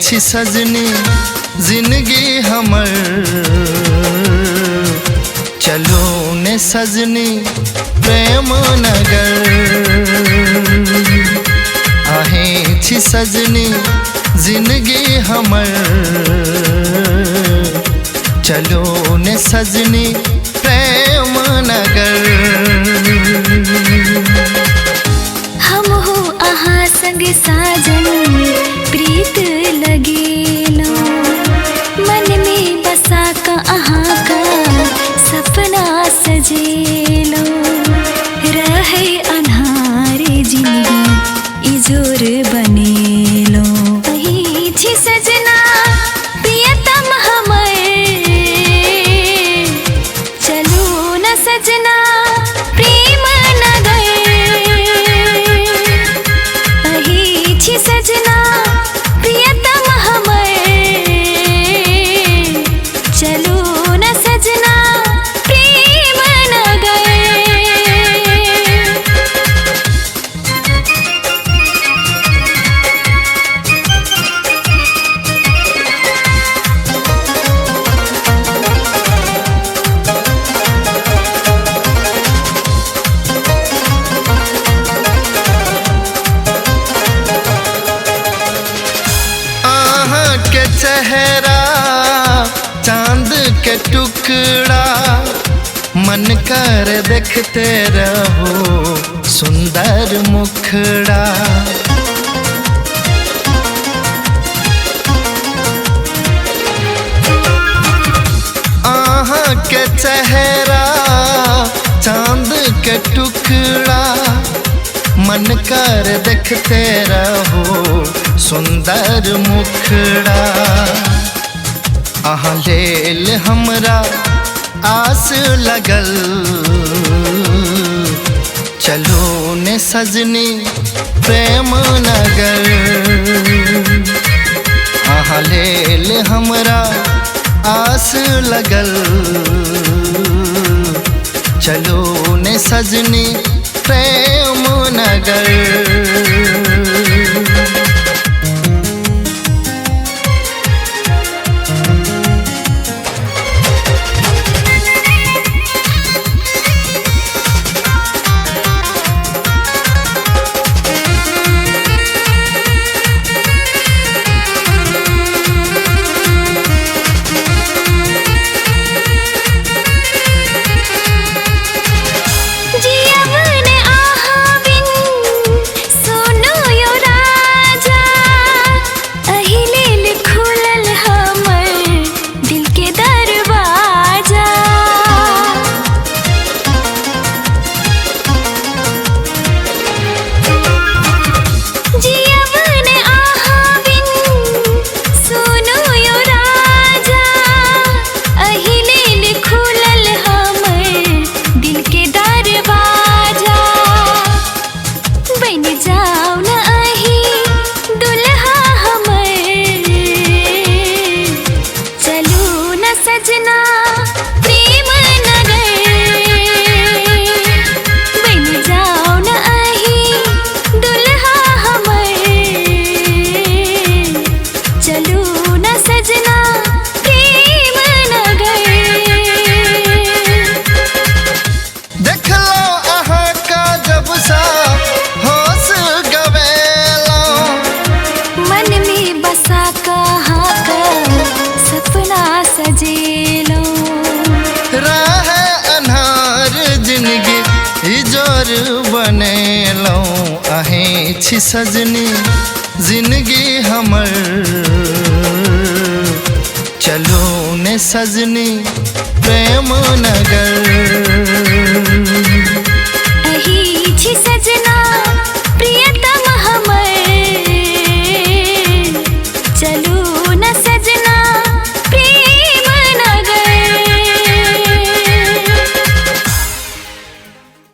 छी सजनी जिंदगी हमर चलो ने सजनी प्रेम नगर आहे छी सजनी जिंदगी हमर चलो ने सजनी प्रेम नगर। हम हो अहाँ संग साजन प्रीत लगेलो मन में बसा का अहाँ का सपना सजेलो रहे अन्हारे जिंदगी इजोर बनेलो वही छी सजना प्रियतम हमर चलो न सजना प्रेम नगर वही छी सजना प्रियतम हमर चलो न सजना प्रेम नगर। के चेहरा चांद के टुकड़ा मन कर देखते रहो सुंदर मुखड़ा आहा के चेहरा चांद के टुकड़ा मन कर देखते रहो सुंदर मुखड़ा अहाँ लेल हमरा आस लगल चलो ने सजनी प्रेम नगर अहाँ लेल हमरा आस लगल चलो ने सजनी प्रेम नगर। सजना प्रेम नगर बन जाओ न आही दुल्हा हमर चलू न सजना प्रेम नगर। देख लो अहाँ का जब सा होश गवेलो मन में बसा कहाँ का सपना सजेलो राह अन्हार जिंदगी इजोर बनेलो आहे छी सजनी जिंदगी हमर चलो ने सजनी प्रेम नगर।